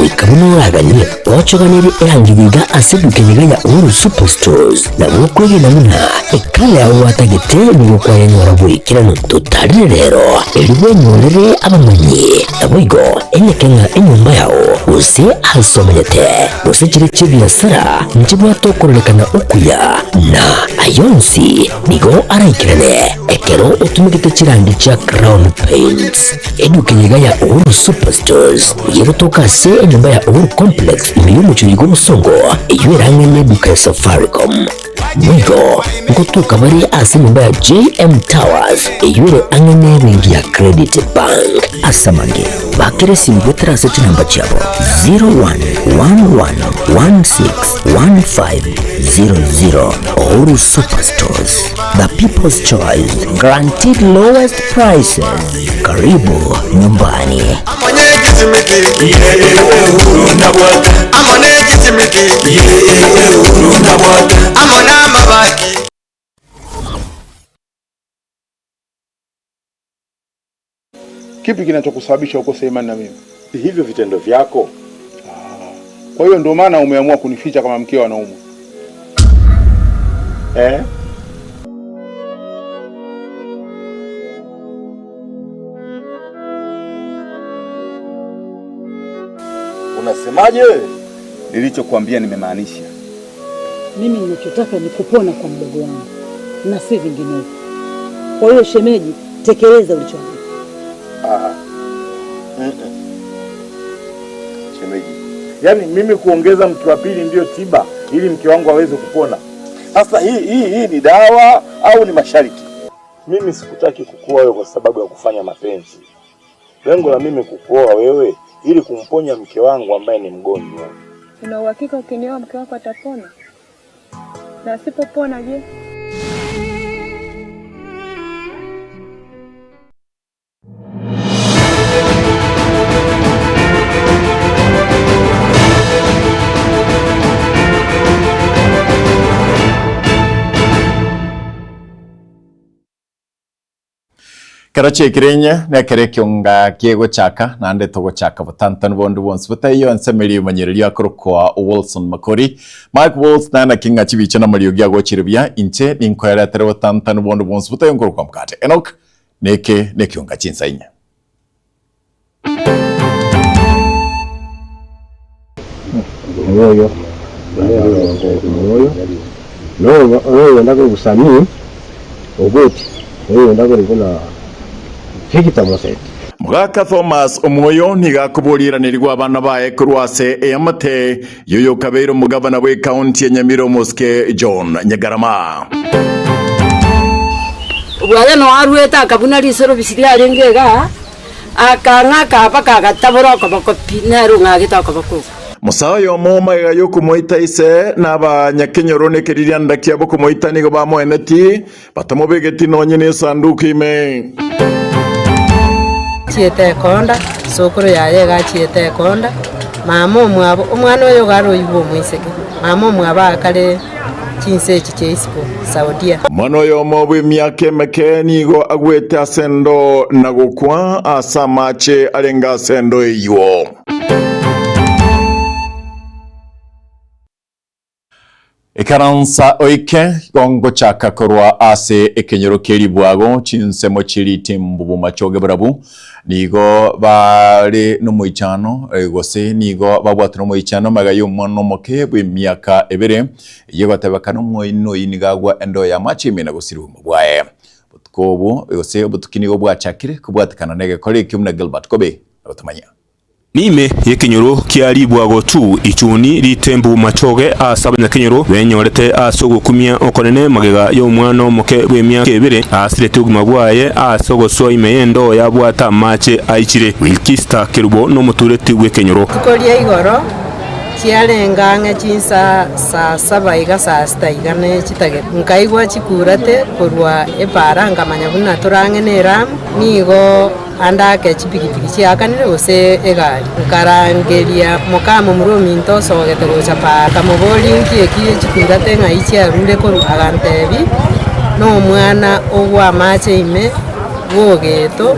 wikabuno uraganye wachoganiri erangibiga asedukenya ya Uhuru Superstores na bukwege namuna ekale aho watagete nigo kwa yenyora burikirano tutari rero eriwe nyorere abamanyi nabuigo enyekenga enyumba yao use asomete use kire kibyasara njibwa tokorelekana ukuya na ayonsi nigo araikirane ekero utumikite kirangi cha Crown Paints edukenya ya Uhuru Superstores yerotoka se enyumba ya Uhuru Complex muyumu chuyigo musongo iweranga neduka ya Safaricom Mwigo ngotuka bari ase nyumba ya JM Towers iwere angene ringi ya Credit Bank asamange bakire simbetera seti namba chabo 0111161500 Uhuru Superstores, the people's choice, guaranteed lowest prices. Karibu nyumbani. Kipi kinachokusababisha ukose imani na mimi? Hivyo vitendo vyako. Kwa hiyo ndio maana umeamua kunificha kama mkeo anaumwa. Unasemaje wewe? Nilichokuambia nimemaanisha. Mimi ninachotaka ni kupona kwa mdogo wangu na si vinginevyo. Kwa hiyo shemeji, tekeleza ulichoambiwa. Shemeji, yaani mimi kuongeza mke wa pili ndio tiba ili mke wangu aweze kupona? Sasa hii ni dawa au ni mashariki? Mimi sikutaki kukuoa wewe kwa sababu ya kufanya mapenzi. Lengo la mimi kukuoa wewe ili kumponya mke wangu ambaye ni mgonjwa. Una uhakika ukinioa mke wako atapona? Na asipopona je? Karache kirenya na kerekyonga kiego chaka nande togo chaka butantan bondu bonse butayo ansemeri manyereri akorokwa Wilson Makori Mike Walls na kinga chibiche na mariyo gyago chiribya inche ninkoyara tere butantan bondu bonse butayo nkorokwa mkate Enoch neke nekyonga chinsainya Moyo no ndako kusani oboti ndako likona Mugaka Thomas Omoyo nigakubuliranirwa abana bae kurwase eyamate yoyo kabeiro mugabana we county ya Nyamiro Moske John Nyagarama Ubwale no arweta akabuna risero bisiri arengega akanga kapaka gataboro kabakopi nero ngagita kabako Musayo moma yo kumoita ise naba nyakenyoro nekeriria ndakia bo kumoita nigo bamoeneti batamobegeti nonyene sanduku ime chiete konda sokoro yaye ga chiete konda mama mwabo umwana oyo garo yibo mwiseke mama mwaba kale chinse chicheisiko Saudia mano yo mobwe myake mekenigo agwete asendo nagokwa asamache alenga asendo eyo Ekaransa oike gongo chaka korwa ase ekenyoro keri bwago chinsemo chiri timbubu machoge brabu nigo bari no muichano gose nigo babwatu no muichano magayo mwana moke bwe myaka ebere yego tabakano moino inigagwa endo ya machime na gosiru mubwaye butkobo gose butukinigo bwachakire kubwatikana nege kole kyumna Gilbert Kobe abatamanya Nime yekenyoro kiaribwago tu ichuni ritembu machoge asaba nyakenyoro benyorete asogo kumia okonene magega yo mwana moke bwemya kebere asirete uguma bwaye asogo so imeyendo yabwata mache aichire Wilkista Kerubo no mutureti wekenyoro kukolia igoro kialenga chinsa sa saba iga sa staiga ne chitage nkaigwa chikurate korwa epara ngamanya buna turangenera nigo andake chipikipiki chiakanire gose egari nkarangeria mukamo muromi ntoso gete gochapa kamoboli nkieki chikurate ngaichi arure koru agantebi no mwana ogwa mache ime bogeto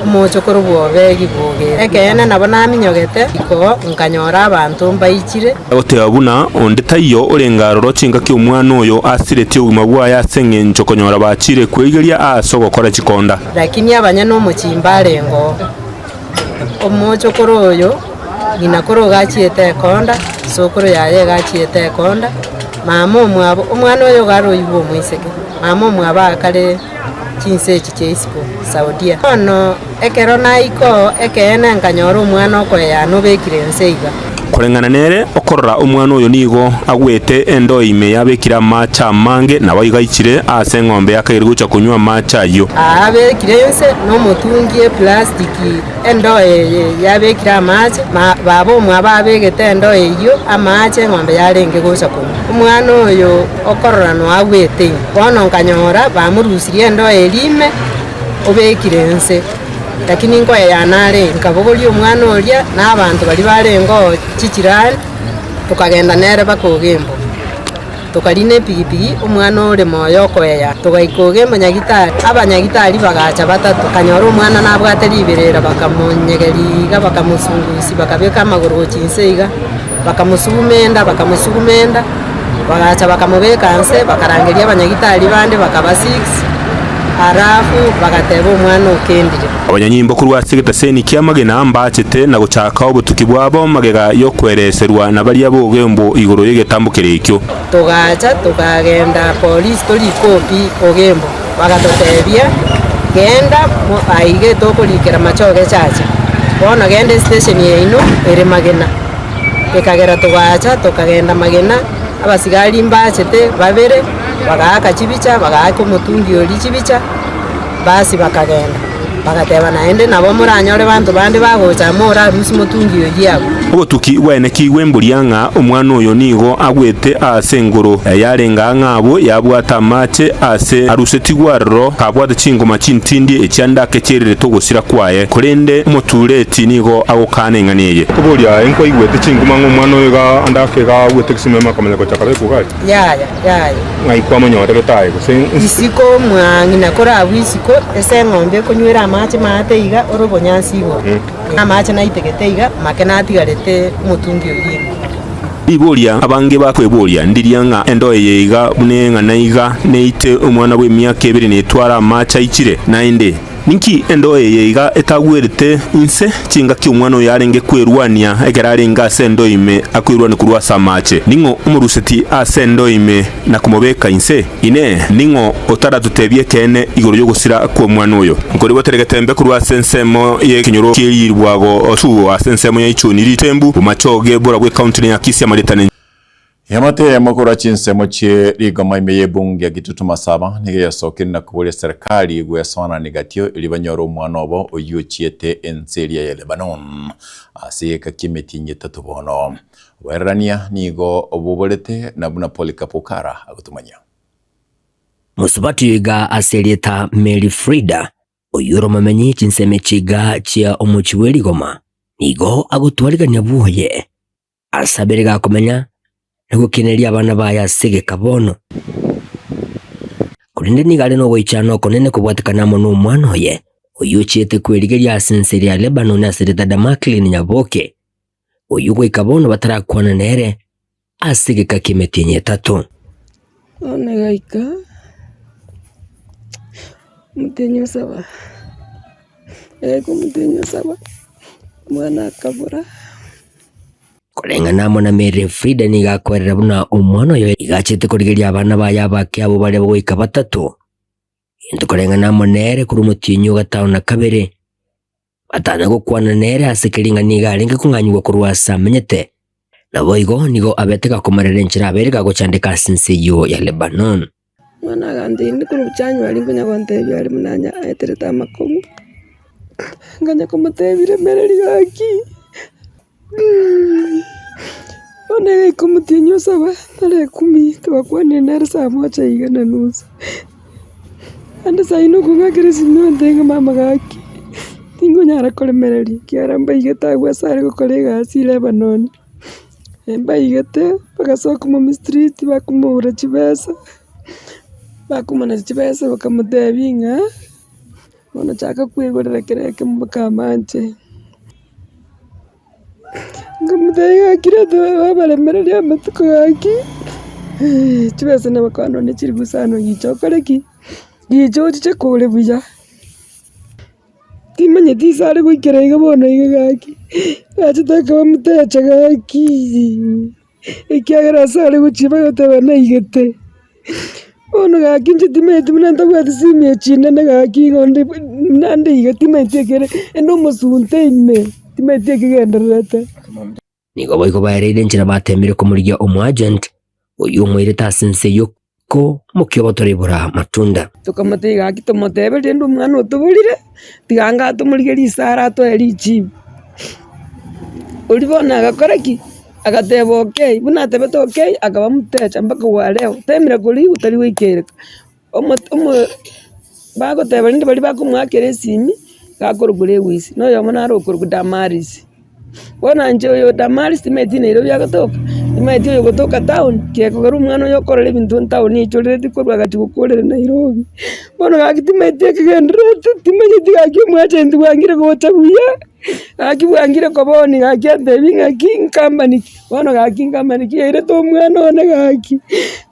omochokoro bwobegi bogeto ekene nabo naminyogete iko nkanyora abantu mbaichire goteba buna onde taiyo orengaroro chinga ki omwana oyo asirete ogima bwaye asenge nchokonyora bachire kwegeria aso gokora chikonda lakini abanya no mochimbare ngo omochokoro oyo inakoro gachiete konda sokoro yaye gachiete konda mama omwabo omwana oyo garo ibo mwiseke mama omwabo akare chinse chicheisipo Saudia ono ekero naiko ekene nkanyora omwana okoya no bekire nseiga kurengana nere okorora omwana oyo nigo agwete endo ime yabekira macha mange nabo igaichire ase ng'ombe yakagire gucha kunywa macha yo abekire yose no mutungie plastiki endo yabekira macha babo mwaba abegete endo eyo amache ng'ombe yarenge gucha kunywa omwana oyo okorora no agwete bono nkanyora bamurusirie endo elime obekire nse lakini ngo yanare nkabogoli omwana oria n'abantu bali barengo chichirani tukagenda nere bakogembo tukarine pigipigi omwana ore moyo koya tugaikogembo nyagitari abanyagitari bagacha batatu kanyora omwana nabwate liberera bakamunyegeriga bakamusungusi bakabeka amaguru chinseiga bakamusugumenda bagacha bakamubeka nse bakarangeria abanyagitari bande bakaba 6 arafu bagateba omwana okendire abanyanyimbo kurwa sigeta seni kiamagena mbachete na guchaka obutuki bwabo magega yo kwereserwa na bali abogembo igoro yegetambukire ikyo tugacha tukagenda police tolikopi ogembo bagatotebia genda aige tokolikera machoge chacha bona genda station yeino ere magena ekagera tugacha tukagenda magena abasigari mbachete babere bagaka chibicha bagaka mutungi oli chibicha basi bakagenda bagateba naende nabo muranyore bantu bande bagocha mora rusi mutungi oli yabo obutuki bwene kiwemburianga omwana oyo nigo agwete ase ngoro yarenga ngabo yabwata mache ase arusetigwarro kabwate chingoma chintindi ekyanda kecherere togosira kwaye kurende motureti nigo agokane nganiye kuburia enko igwete chingoma ng'omwana oyo ga andake ga gwete kisimema kamenya ko chakare kugai ya ngai kwa monyore getaye gose isiko mwangi nakora abisiko ese ng'ombe kunywera amache mateiga orobonyansigo amache naitegeteiga makena tigarete mutungi ogingo iboria abange bakweboria ndirianga endo yeiga bunenga naiga neite omwana we myaka 2 netwara macha ichire nainde ninki endo yeiga etagwerete inse chinga ki omwana yarenge kwerwania egerarenga sendo ime akwirwana kurwa samache ningo umuruseti asendo ime na kumobeka inse ine ningo otara tutebye kene igoro yo gusira ko omwana oyo ngori boteregetembe kurwa sensemo ye kinyoro kirirwago otu asensemo ya ichuni ritembu umachoge bora bwe county ya Kisia maletane Yamate mokora chinsemo chie rigoma imeye bunge gitutuma saba nige yasokiri na kubule serikali gwesona negatio ilibanyoro mwanobo oyu chiete enseria ya Lebanon asiyeka kimetinye tatubono werania nigo obubolete na buna Polikapokara agutumanya musubatu yiga aserieta Mary Frida oyuro mamenyi chinseme chiga chia omuchiweli goma nigo agutwariganya buhoye asabiriga kumenya gukineria abana baya sige kabono kurinde nigale no goichano konene kubwatikana mo n'umwana oye oyuchiete kwerigeria asenseri ya Lebanon asireta Damaklin Nyaboke oyugwe kabono batarakwana nere asige kakimetinye 3 onegaika mutenyo saba mutenyo saba mwana kabura kurengana mo na Mary Frida niga kwerera buna omwana oyo igachete kurigeria abana baya bake abo bale boika 3 into kurengana mo nere kuri mutinyo gatao na kabere batana gukwana nere asekiringa niga aringe kunganywa kurwasa menyete nabo igo nigo abeteka kumarere nchira abereka guchandika sinseyo ya Lebanon mwana gandi ndi kuri buchanyo ari ngunya konte byari munanya etereta makomu nganya kumutebire mereri gaki One kumutinyo saba tale 10 twakwane nare saa 1:30 ande saa ino kungakire sino ndenga mama gaki tingo nyara kolemereri kiaramba igeta gwasare gukorega asi Lebanon emba igete bagasoka mu street bakumura chibesa bakumana chibesa bakamudebinga wanachaka kwigorereke mukamanje ngamutega kirete babalemerera amatuko yaki tibese n'abakano n'ikiri gusano yicokoreki yicoci cekole buya timanye tisare guikerega bono igaki acitaka bamuteca gaki ikiagera sare guciba gotebana igete bono gaki nje timete munanta bwatisimi chine na gaki gonde nande igete metekere endo musunte ime timete kigenderete nigo boigo baereire njira batemire kumurigia agent uyu mwire tasense yoko mukiobotorebura matunda tukamutega gaki tumutebere ndo mwana utubulire tiganga tumurigeri sara to elichi ulibona agakoreki agateba okay buna tebete okay akaba mutecha mpaka waleo temira kuri utari wikereka omo bago tebere ndi bali bakumwakere simi gakorugure wisi no yomona arokurugu Damaris bona nje yo Damaris timeti nero yagatoka timeti yo gotoka town kekogera umwana yo korera ibintu town ichorere dikorwa gati gukorera Nairobi bona gakitimeti kigendrete timenye tigaki mwache ndi wangire gotabuya akibwangire koboni gakiate binga king company bona gaking company kiere to mwana ona gaki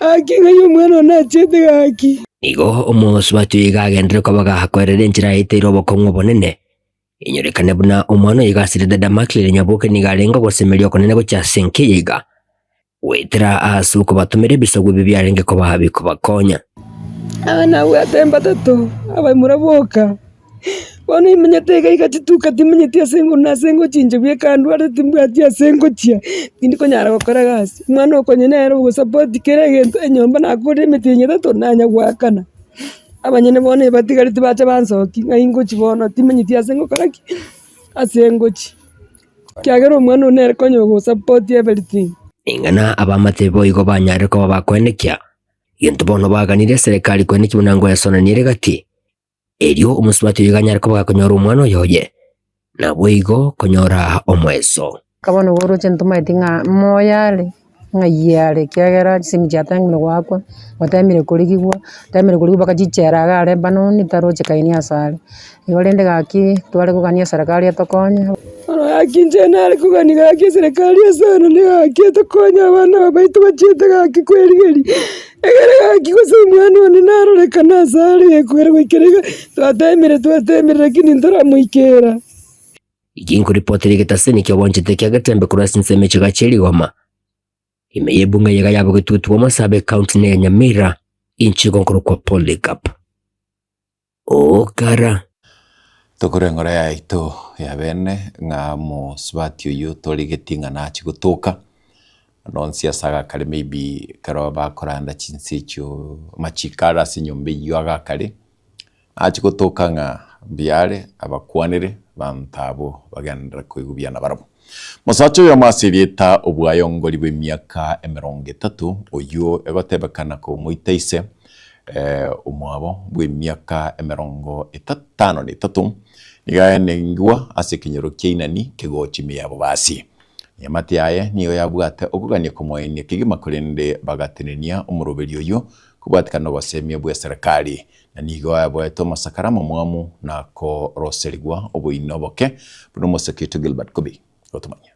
akinga yo mwana ona chete gaki nigo omosubatu igagendere kobaga hakorera njira itero bokongo bonene inyorekane buna umwana yigasire dada makle nyaboke nigarenga gosemerio konene go cyasenke yiga wetera asuko batumire bisogwe bibyarenge ko bahabiko bakonya abana watemba tato aba muraboka bona imenyatega ikatituka timenyetia sengo na sengo chinje bye kandu ari timbwatia sengo tia ndiko nyara gukora gasi mwana okonye nero go support kerege enyomba nakore metinye tato nanya gwakana abanyene bone batigari tibacha bansoki ngaingo chibono timenyetia sengo karaki asengo chi kyagero mwana onere konyo go support everything ingana abamatebo igo banyare ko bakwenekia yento bono baganire serikali kweneki munango yasonanire gati erio umusubati yiganyare ko bakonyora umwana yoye nabo igo konyora omweso kabono goro chentuma itinga moyale ngayale kyagera simjatang no wakwa watamire kuligwa tamire kuligwa bakajichera gare banoni taroche kaini asale igolende gaki twale kugania serikali atokonya akinje nare kugani gaki serikali asana ne gaki atokonya abana baitu bachete gaki kweligeri egere gaki kusemwana ne narore kana sale kwere kwekerega twatemire lakini ndora muikera ikinko reporter getaseni kyo bonchete kyagatembe kurasinse mechiga cheliwama imeyebunga yega yabo gitutu Masabe County ne Nyamira inchi gonkoro kwa Polycarp okara tokorengora ya ito ya bene nga mo sbatio yu torigetinga na chigutuka nonsia saga kale maybe karo bakoranda chinsicho machikara sinyombe yaga kale achigutuka nga biare abakwanire bantabo bagandra kuigubiana barabo musacho ya masirita obwayongoli bw'emyaka 30 oyo ebatebekana ko muiteise umwabo bw'emyaka 53 nigayenengwa asekinyero keinani kigochimi yabo basi yamati yaye niyo yabwate okugania komoyene kigima kolende bagatenenia umuroberi oyo kubwatikana basemye bwa serikali na nigo yabweto masakaramo mwamu nako roserigwa obuinoboke buno musekito Gilbert Kobi otumanya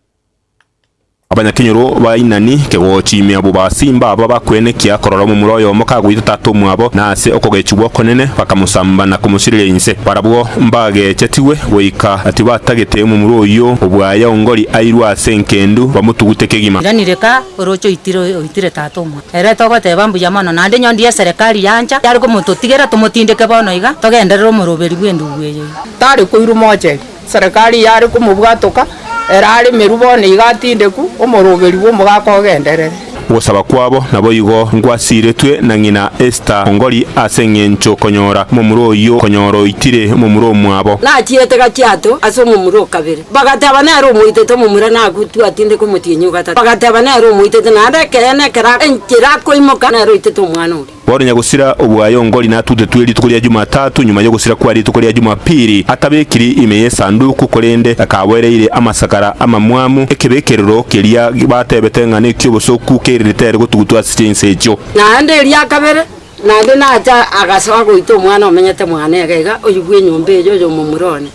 abanyakinyoro bainani kegochimia abo basimba aba bakwenekia korora mu muroyo mukagwita tatu mwabo nase okogechubwo konene bakamusamba na kumushirirense barabwo mbage chetiwe weika ati batagete mu muroyo obwaya ongori airwa senkendu bamutugute kegima nireka orocho itire tatu mwa ere togote bambu yamano nande nyondi ya serikali yanja yari ko mututigera tumutindeke bono iga togenderero muroberi bwendu bweyo tari kuiru moche serikali yari kumubwatoka erari merubone igatindeku omoroberi wo mugakogenderere gusaba kwabo nabo igo ngwasiretwe na ngina Esther Ongori asengencho konyora mu muroyo konyoro itire mu muro mwabo nachiete gachiato aso mu muro kabere bagataba naro muitete mu mura nagutu atinde ko mutinyu gata bagataba naro muitete nande kene kera enchira ko imoka naro itete umwana uri bori nyagusira obwayo ngori natute tweli tukolia Jumatatu nyuma yo gusira kwari tukolia Jumapili atabekiri imeye sanduku kolende akabwereire amasakara amamwamu ekebekerero kelia batebetengane kyobosoku ritere gutugutwa stinse ejo nande ria kabere nande nacha agasoa goita omwana omenyete mwana egega oyugwe nyomba eyo yo mumurone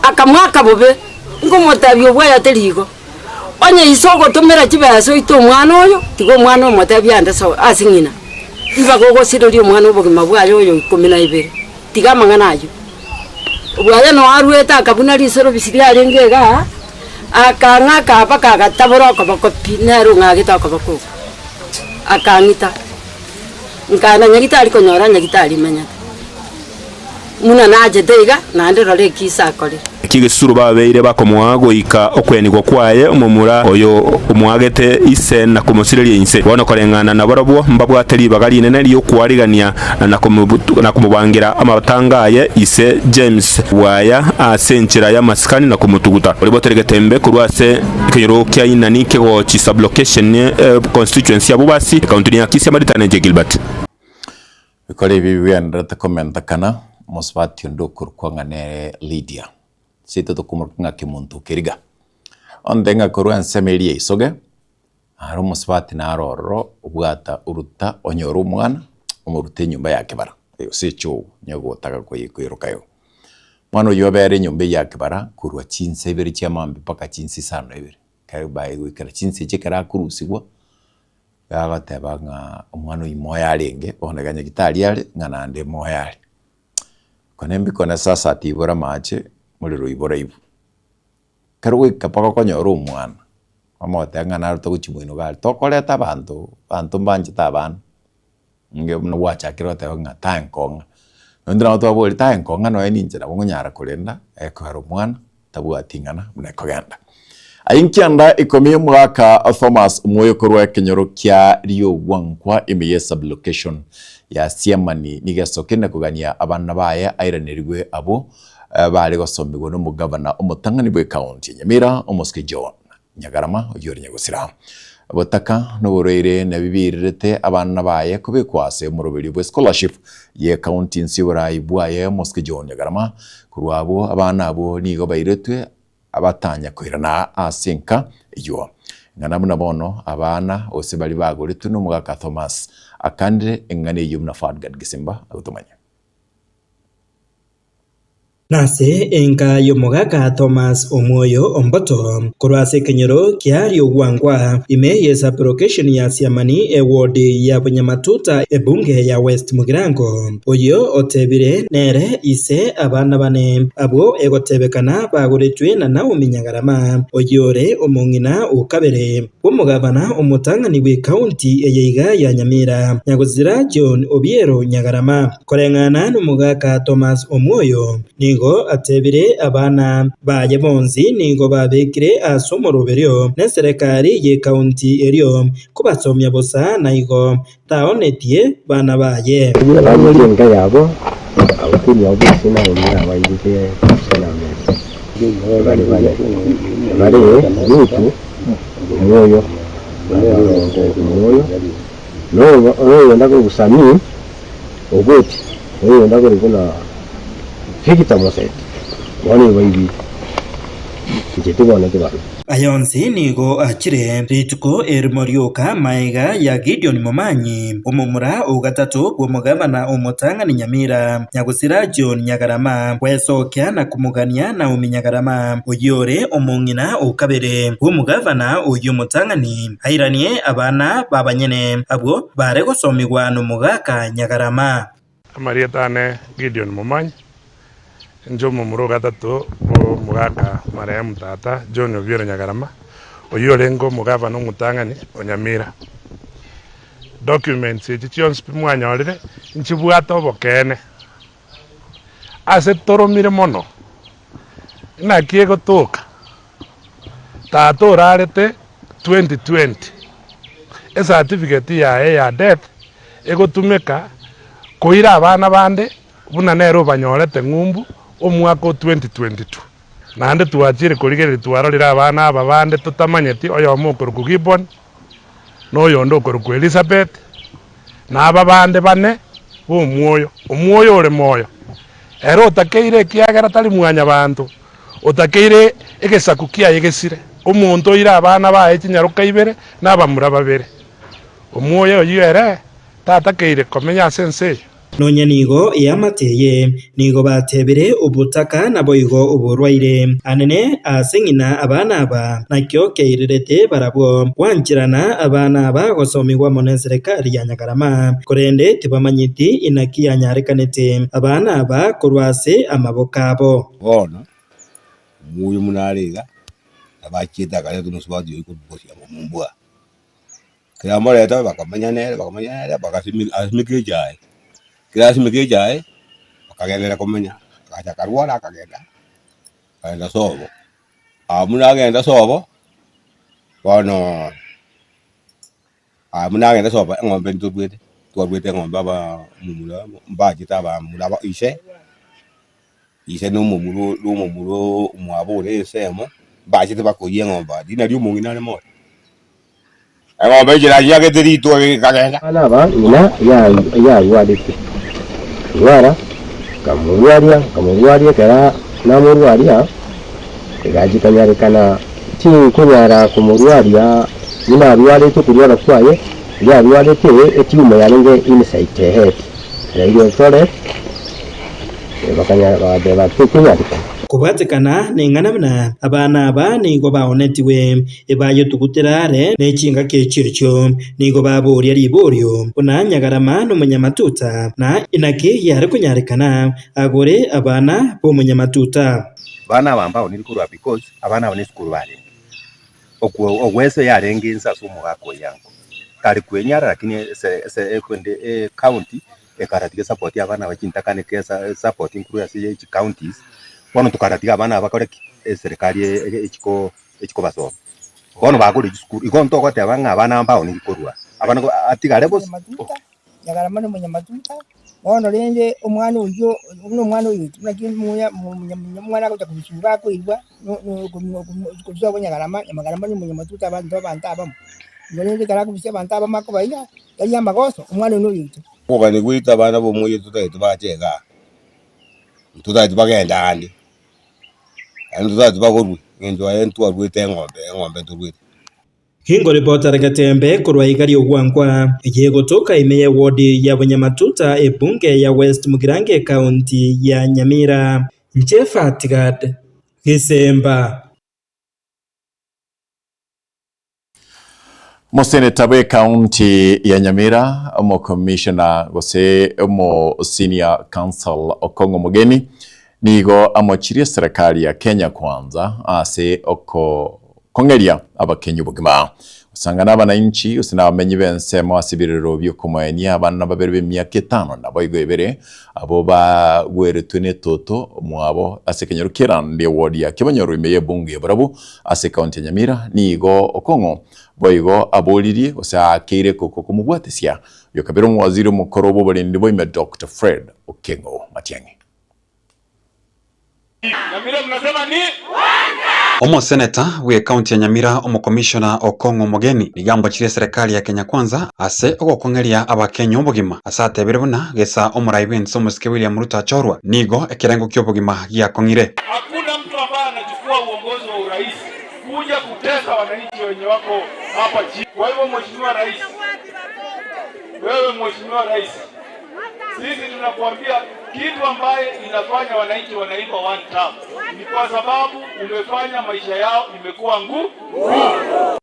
akamwaka bobe ngomotabi obwaya terigo onye isogo tumera chibeso ito omwana oyo tigo omwana omotabi ande so asingina iba gogo sirori omwana obogima bwayo oyo 12 tiga mangana ayo obwaya no arweta akabuna risoro bisiri arengega akanga kapa kagataboro kobakopi nero ngagita kobako akangita nkana nyagitari konyora nyagitari menya muna naje teiga nande role kisa kole kigesuru babeire bakomwa goika okwenigwa kwaye omumura oyo omwagete ise na kumosireria inse bono korengana na barabwo mbabwateri bagali nene riyo kwarigania na kumubangira amatangaye ise James waya asenchira ya maskani na kumutuguta oliboteregetembe kurwase kiro kya inani kego chi sublocation constituency abubasi county ya Kisii Maritane Gilbert ikole bibi andata komenta kana mosfati ndokur kwangane Lydia sito to kumurkunga kimuntu kiriga ondenga koruan semerie isoge aro mosfati na aroro ubwata uruta onyoru mwana umurute nyumba yake bara eyo secho nyogo taka kwirukayo mwana yobere nyumba yake bara kurwa chinse beri chamambi paka chinsi sano ibere kai bai wikara chinsi chekara kurusigwa yagatebanga omwana imoya alenge oneganya gitari yale nganande moya ale konembi kona sasa tibora mache muliro ibora ibu karwe kapaka konyoro omwana amote ngana to kuchimwino gal tokoleta bantu mbanje taban nge mno wacha kirote ngata enkonga ndira to aboli ta enkonga no eninjira bongonyara kulenda ekaro mwana tabu atingana mneko ganda ayinkianda ikomiye mwaka Thomas Moyo korwa kenyoro kya Rio Gwankwa imiye sublocation ya Siamani nigasokene kugania abana baye airanirwe abo bari gosombigwa no mugabana omutangani bwe county Nyamira omoske John Nyagarama oyori nyagusira abotaka no borere na bibirirete abana baye kubikwase mu rubiri bwe scholarship ye county nsibura ibwaye moske John Nyagarama kurwabo abana abo nigo bairetwe abatanya kwirana asinka iyo ngana bono abana ose bali bagoretu no mugaka Thomas akandire engane yumna Fadgad Gisimba agutumanya nase enka yomugaka Thomas Omoyo omboto kurwase kenyero kiario gwangwa imeye sublocation ya Siamani award ya Bunyamatuta ebunge ya West Mugirango oyo otebire nere ise abana bane abo egotebekana bagoretwe na Naomi Nyagarama oyore omongina ukabere umugabana omutangani we county eyeiga ya Nyamira Nyaguzira John Obiero Nyagarama korengana n'umugaka Thomas Omoyo nigo atebire abana baye bonzi nigo babekire asomoroberio na serikali ye county erio kubasomya bosa naigo taonetie bana baye abamulinga yabo abakiri yabo sina omira bayite sina mesi bale yutu moyo no ndako kusami ogoti ndako kuna fikita mose wani bayi ayonzi nigo akire rituko erimorioka maiga ya Gideon Momanyi omumura ugatatu bw'omugabana omutangani Nyamira Nyagusira John Nyagarama wesokya na kumugania na Nyagarama oyore omongina ukabere bw'omugabana uyu mutangani airanie abana babanyene abo bare gosomigwa n'omugaka Nyagarama Marietane Gideon Momanyi njomo muro gatatu mugaka marehemu tata John Obiero Nyagarama oyorengo mugava no mutangani Onyamira documents chions pimwanyorire nchibwata obokene ase toromire mono na kiego toka tata orarete 2020 a certificate ya death egotumeka koira abana bande buna nero banyorete ngumbu omwaka 2022 nande tuachire kurigere twarorira abana aba bande tutamanyeti oyo mukuru kugibon no yondo kuru Elizabeth na aba bande bane omwoyo ore moyo ero utakeire kiagara tali mwanya bantu utakeire egesakukia yegesire omuntu ira abana bae kinyaruka ibere nabamura babere omwoyo yere tata keire komenya sense nonya nigo yamateye nigo batebire ubutaka na boigo uburwaire anene asengina abana aba nakyo keirerete barabwo wanjirana abana aba gosomigwa mu serikali ya Nyagarama korende tibamanyiti inaki yanyarekanete abana aba kurwase amaboka abo bona muyu munarega abakita kale tunusubadi yuko bosi abo mumbwa kaya mareta bakamanya nere bakasimike jaye kirasi mikejae akagendera komenya akaja karwara akagenda kaenda sobo amuna agenda sobo bono amuna agenda sobo ngombe ntubwete ngombe aba mumula mbaji taba mula ise no mumuro umwabure semo baji taba koye ngombe dina ryo mungina mo ngombe jira yake terito kagenda ana ba ina ya wadiki wara kamurwaria kera namurwaria igaji kanyarekana ti kunyara kumurwaria nina rwarite kurwara kwaye ya rwarite etiume yarenge inside head radio toilet bakanya ba tukunyarika kubatikana ninganabna abana aba nigo baonetiwe ebayo tugutirare nechinga kechircho nigo baburia riburio kuna Nyagarama no munyamatuta na inaki yare kunyarekana agore abana bo munyamatuta bana bambao nilikurwa because abana bane skuru bale ogwese yarenge insa sumu gako yango kali kwenyara lakini se kwende county ekaratika support abana bakintakane kesa support inkuru ya CH counties bono tukaratika abana bakore serikali ekiko baso bono bakuri school ikonto kote abana ambao nilikurwa abana atigare bose Nyagarama no munyamatuta bono rende umwana uyo tunaki mwana ko takushura ko irwa ko zo Nyagarama no munyamatuta abantu abamo rende karakubise abantu abamako baya yari amagoso umwana no yito kuba ni gwita abana bo muye tutayitubachega tutayitubagenda andi andi tutayitubagorwe ngendo ayentu arwite ngombe turwite Hingo reporter Gatembe kurwa igari ogwangwa igiye gotoka imeye ward ya Bunyamatuta ebunge ya West Mugirange County ya Nyamira Nchefatigad Gisemba Museneta bwe county ya Nyamira omo commissioner gose omo senior council Okongo Mugeni nigo amochirie serikali ya Kenya Kwanza ase oko kongeria abakenyu bugima usanga n'abananchi usinabamenyi bensemo asibiriro byo kumwenya abana baberebe myaka 5 nabo igwebere abo bagweretwe ne toto mwabo asekenyero kirande ward ya kibanyoro imeye bunge barabu ase county Nyamira nigo Okongo boigo aboliri osakire koko kumugwatesia yo kabero waziri mukoro bo balindi boime Dr. Fred Okengo Matiang'i Nyamira mnasema ni Omo seneta we county ya Nyamira omo commissioner Okongo Mugeni nigambo chire serikali ya Kenya Kwanza ase ogokongeria abakenya obugima asate biribuna gesa omuraibenso omusike William Ruto achorwa nigo ekirengo kyobugima gyakongire. Hakuna mtu ambaye anachukua uongozi wa urais kuja kutesa wananchi wenye wako hapa chini. Kwa hivyo mheshimiwa rais, wewe mheshimiwa rais, sisi tunakuambia kitu ambaye inafanya wananchi wanaimba one term ni kwa sababu umefanya maisha yao imekuwa ngumu.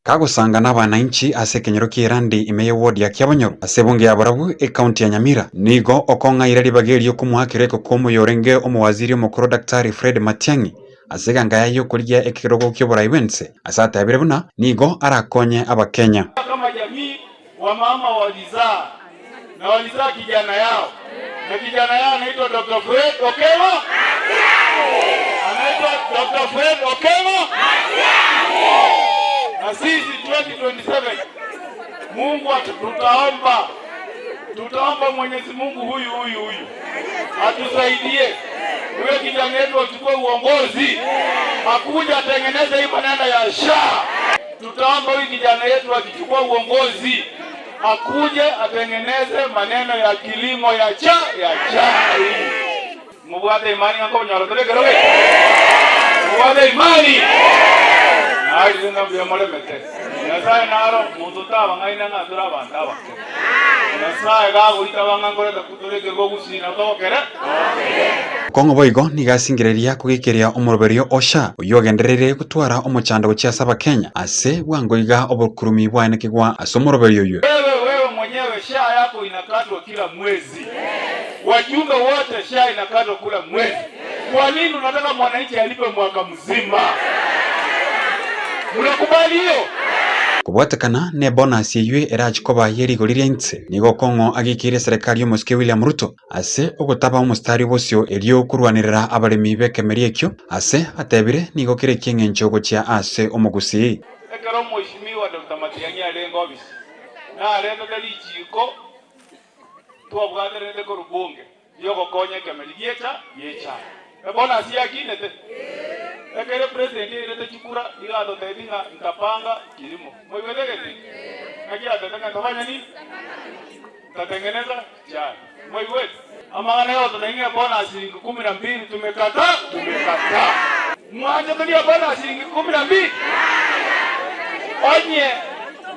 Kagusanga n'abananchi ase kenyero kirandi imeye ward ya Kyabanyoro ase bunge ya Barabu county ya Nyamira nigo Okonga irari bageri okumuhakireko komo yorenge omuwaziri omukuru Dr. Fred Matiang'i aseganga yayo kuriya ekirogo ky'oburaibense asata yabirabuna nigo arakonye abakenya kama jamii wa mama walizaa na walizaa kijana yao na kijana yao anaitwa Dr. Fred Okengo anaitwa Dr. Fred Okengo na sisi 2027 Mungu tutaomba Mwenyezi Mungu huyu atusaidie huyo kijana wetu achukue uongozi akuja atengeneze hii maneno ya SHA. Tutaomba huyu kijana wetu akichukua uongozi akuje atengeneze maneno ya kilimo ya chai. Mubwate imani ngako nyoro teregeroge. Mubwate imani. Ai zinga bya mole mete. Nyasaye naro mundu tabangaina ngatura bandaba. Nyasaye gaguita bangangore takutuleke gogusina tokere. Kongo boigo nigasingireria kugikiria omoroberio osha uyogenderere gutwara omochando gochia saba Kenya ase wangoiga obukurumi bwane kigwa asomoroberio yo. Wewe mwenyewe SHA yako inakatwa kila mwezi. Wajumbe wote SHA inakatwa kila mwezi. Kwa nini unataka mwananchi alipe mwaka mzima? Unakubali hiyo? Kubwatekana ne bonus yeywe erachikoba yerigoriria intse nigo Kongo agikire serikali y'omusike William Ruto ase ogotaba omustari bosio elio kurwanirira abaremi bekemerie kyo ase atebire nigo kire kingencho gochia ase omugusi. Ekero mheshimiwa Dr. Matiang'i alenga obisi na alenga kali chiko twabwaterete korubunge yogokonya kemeri yecha bonus yakinete ekere president irete chikura igado tedinga ntapanga kilimo moiwetegete akia tetanga tafanya nini tatengeneza chai moiwet amana yote naingia bonus shilingi 12 tumekataa mwaje tulia bonus shilingi 12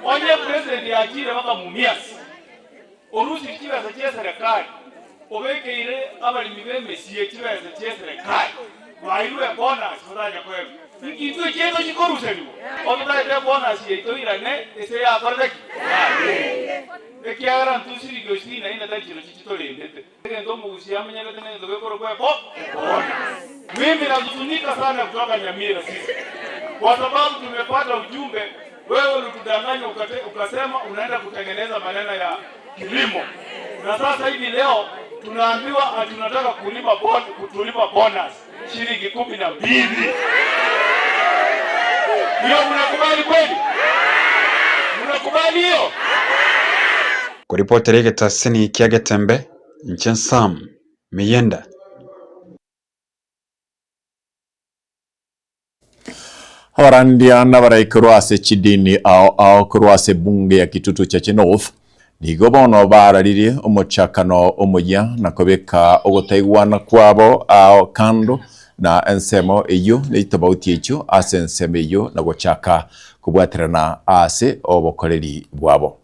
onye president yachire baka mumiasi orusi kila za serikali obekeire abalimi bemesie kila za serikali Wailu ya bonus mudanya kwenu. Ikitu cheto chikoruseliwo. Otudaite bonus yeto irane ese ya pardaki. Ekiara ntusiri goshina ina tachiro chichitolendete. Ndo mugusia mnyanga tena ndo gekoro kwa bonus. Mimi nazunika sana kutoka Nyamira sisi. Kwa sababu tumepata ujumbe wewe ulitudanganya ukasema unaenda kutengeneza maneno ya kilimo. Na sasa hivi leo tunaambiwa tunataka kutulipa bonus shilingi 12. Hiyo mnakubali kweli? Mnakubali hiyo? Kuripotera getaseni kiagetembe Nchensam Miyenda. Hawarandia n'abaraikuru ase chidini ao kurwase bunge ya Kitutu cha North nigo bono bararirie omochakano omoya nakobeka ogotaigwana kwabo ao kando na ensemo eyo neitobauti echo ase ensemo eyo na gochaka kubwaterana ase obokoreri bwabo.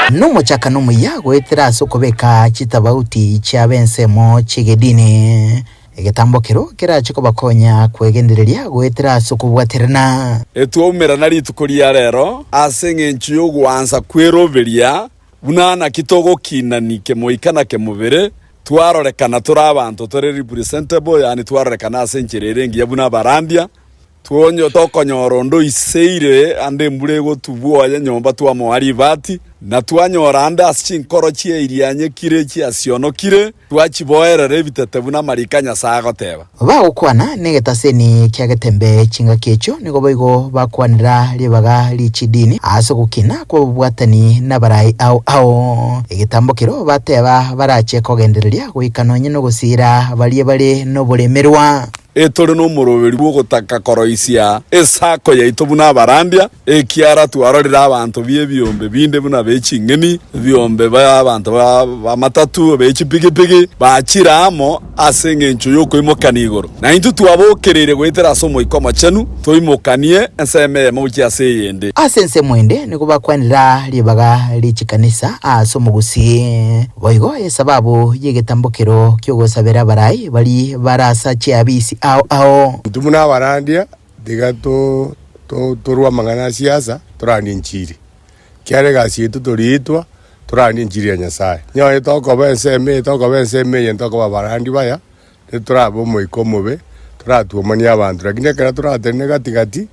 N'omochakano omoya gwetera ase okobeka chitabauti chia bensemo chigedini egetambokero kiracho bakonya kwegendereria gwetera ase okobwaterana etwomera na ritukuria rero ase ng'enchu yogwansa kweroberia bunana kitogo kinanike moikana ke mubere twarorekana turi abantu turi representable yani twarorekana ase ncherere ngiya buna barandia twonyo tokonyora ndo iseire ande mbure gotubwoya nyomba twamwari bati na twanyora ande asinkoro chie irianye kire chiasionokire twachiboerere bitete buna marikanya sagoteba bagukwana negetaseni kiagetembe chinga kecho nigo boigo bakwanira libaga lichidini ase gukina kwa bwatani na barai ao egetambokero bateba barache kogendereria guikanonye no gusira bali no bulemerwa etore no muroberi gutaka koroisia esako yaito buna barandia ekiara twarorira abantu biombe binde buna bechingeni biombe ba abantu ba matatu bechipigipigi bachiramo asengencho yoko imokanigoro na intu twabokerere gwetera somo ikoma chenu toimokanie enseme muchi aseyende asense mwende niko bakwanira libaga lichikanisa asomo gusi boigo esababu yegetambokero kyogosabera barai bali barasa chiabisi ao tumuna barandia diga to rwa mangana siasa turani nchiri kiare gasi turitwa turani nchiri ya Nyasaye nyo toko benseme yentoko barandi baya turabo moikomobe turatuomania abantu lakini kana turatene gatigati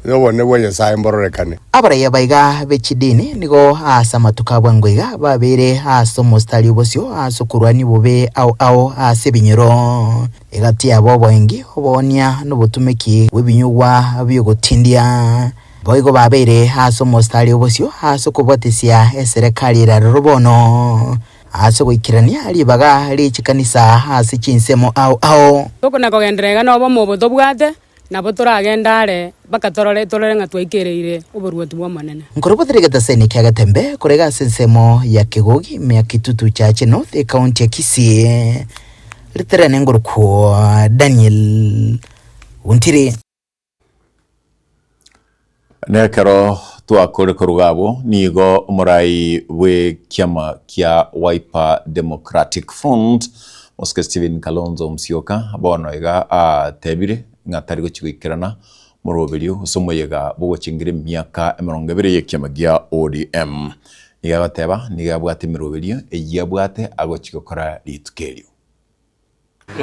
nobone bwa Nyasaye mbororekane abaraya baiga bechidini nigo asa matukabwa ngwiga babere aso mostali bosio aso kurwani bobe ao ase binyoro egati abo boingi obonia no butumeki webinyugwa byogotindia boigo babere aso mostali bosio aso kubotisia eserikali ra robono aso goikirania libaga lichikanisa ase chinsemo ao tokona kogenderega no bo moboto bwate nabo turagendare bakatorore nga twaikireire uburuoti bwa manene nkoroboterega seni kiagatembe kurega sensemo ya Kigogi ya Kitutu cha North County ya Kisii literane ngoroko Daniel Untiri nekero twakore korugabo nigo umurai we kiama kia Wiper Democratic Front Oscar Stephen Kalonzo Musyoka bono iga tebire ngatari gochigikirana muroberio usomoyega bugocingire myaka 20 yekiama gia ODM iga bateba niga bwate miroberio eya bwate agochigokora litukerio.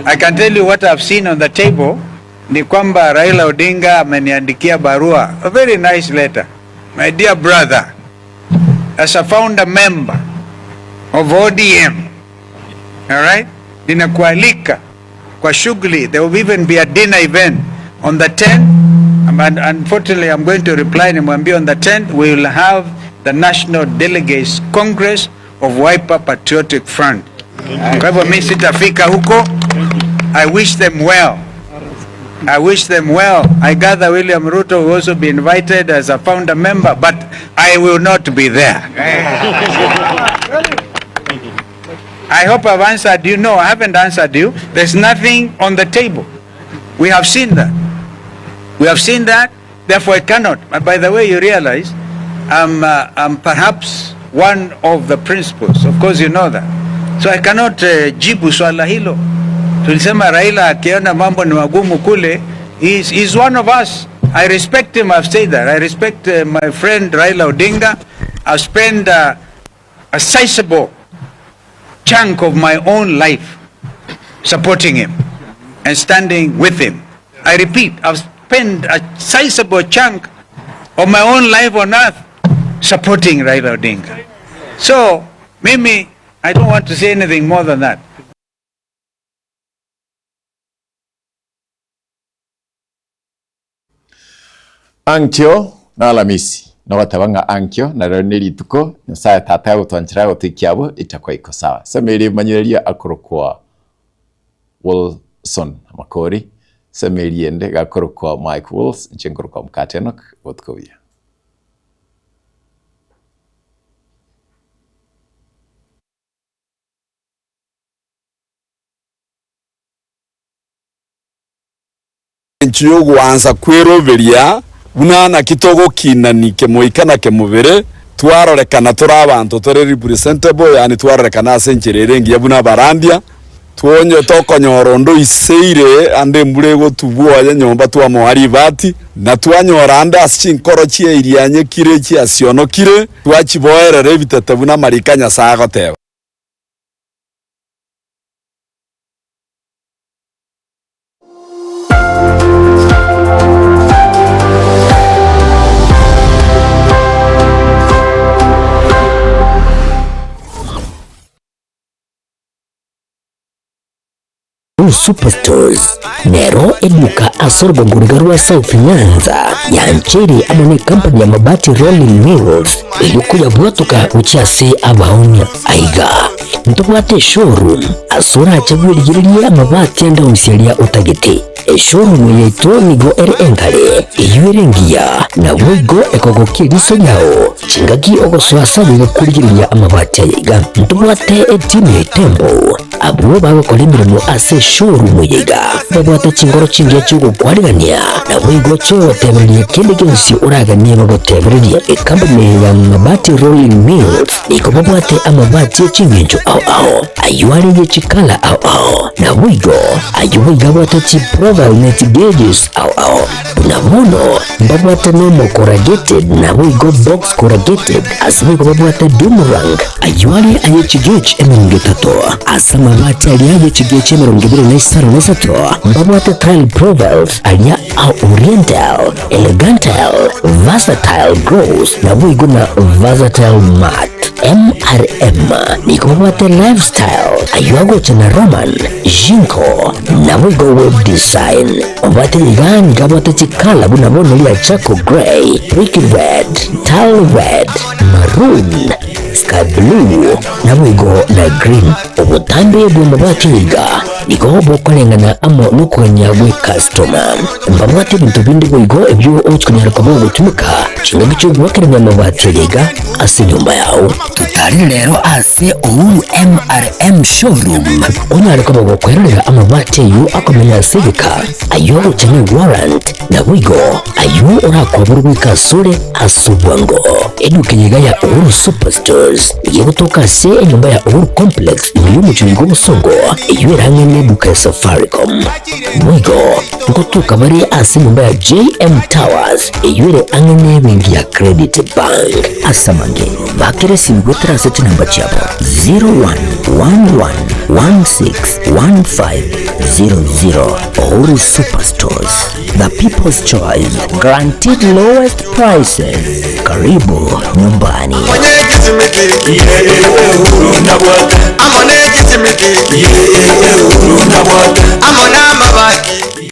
I can tell you what I've seen on the table ni kwamba Raila Odinga ameniandikia barua, a very nice letter. My dear brother, as a founder member of ODM, all right, ninakualika kwa shughuli. There will even be a dinner event on the 10th. And unfortunately, I'm going to reply nimwambie on the 10th, we will have the National Delegates Congress of Wiper Patriotic Front. Kwa hivyo mimi sitafika huko. I wish them well. I wish them well. I gather William Ruto will also be invited as a founder member, but I will not be there. I hope I've answered you. No, I haven't answered you. There's nothing on the table. We have seen that. We have seen that. Therefore, I cannot. By the way, you realize I'm perhaps one of the principals. Of course, you know that. So I cannot jibu swala hilo. Tulisema Raila akiona mambo ni magumu kule, he's one of us. I respect him, I've said that. I respect my friend Raila Odinga. I've spent a sizable chunk of my own life supporting him and standing with him. I repeat, I've spent a sizable chunk of my own life on earth supporting Raila Odinga. So, Mimi, I don't want to say anything more than that. Ankyo na Alamisi no batabanga ankyo na rero nirituko nyasaye tata yabo twanchira gotikyabo itakwa iko sawa semeri manyireria akorokwa Wilson Makori semeri ende gakorokwa Mike Wolves nchengorokwa Mkatenok gotkovia. Nchiyo gwanza kwiroberia bunana kitogo kinanike moikana ke mubere twarorekana turi abantu turi representable, yani twarorekana asencherere ngiya buna barandia twonye tokonyorondo iseire ande mburego tubuoya nyomba twamo hari bati na twanyoranda asinkoro cie irianye kire cie asiono kire twachiboerere bitete buna marikanya sagoteba. Superstores Nero eduka asorgo gurigarua South Nyanza ya nchiri amone kampani ya mabati Rolling Mills iluku ya buatuka uchasi abaonya aiga mtukwate showroom asura achagwe ligiriria mabati anda unisialia utagiti showroom yetu nigo enkale iyuerengia na wigo ekogokie giso yao chingagi ogoswasa nigo kuligiriria amabati aiga mtukwate timu tembo abuo bago kolimiro ase showroom yiga babwata chingoro chingia chugo kwarigania na wigo cho temelie kende gensi uragania bago temelie company ya mabati Rolling Mills iko babwate amabati chingenjo au ayuari ye chikala au na wigo ayuiga babwata chi profile net gauges au na mono babwata nomo corrugated na wigo box corrugated aswigo babwata boomerang ayuari aye chigech emengetato asama mabati aliaje chigeche merongibiri na isaro nesato mbabwate tile profiles alia au oriental elegantal versatile gross na wigo na versatile mat MRM niko babwate lifestyle ayuago chena roman jinko na wigo web design babwate igani kabwate chikala buna bono lia chako grey brick red tile red maroon sky blue na wigo na green ubutambe bwa mabati yiga nigo bokolengana amo nukwenya bwe customer mbamwate bintu bindi bwigo ebyo otkunyara kabo gutumika kinga gicho gwakeranya amabati yega ase nyumba yawo tutari rero ase Uhuru MRM showroom onyara kabo gukwerera amabati yu akomenya asegeka ayo uchane warrant na bwigo ayo urakwaburu kasore asubwango edukanyega ya Uhuru Superstores igiye gutoka se nyumba ya Uhuru Complex iyo mucungo busongo iyo irange neduka ya Safaricom bwigo ngutuka bari ase nyumba ya JM Towers iyo ire angene bengi ya Credit Bank asamange bakere simgo transit number chabo 0111161500 Uhuru Superstores, the people's choice, guaranteed lowest prices. Karibu nyumbani. I'm on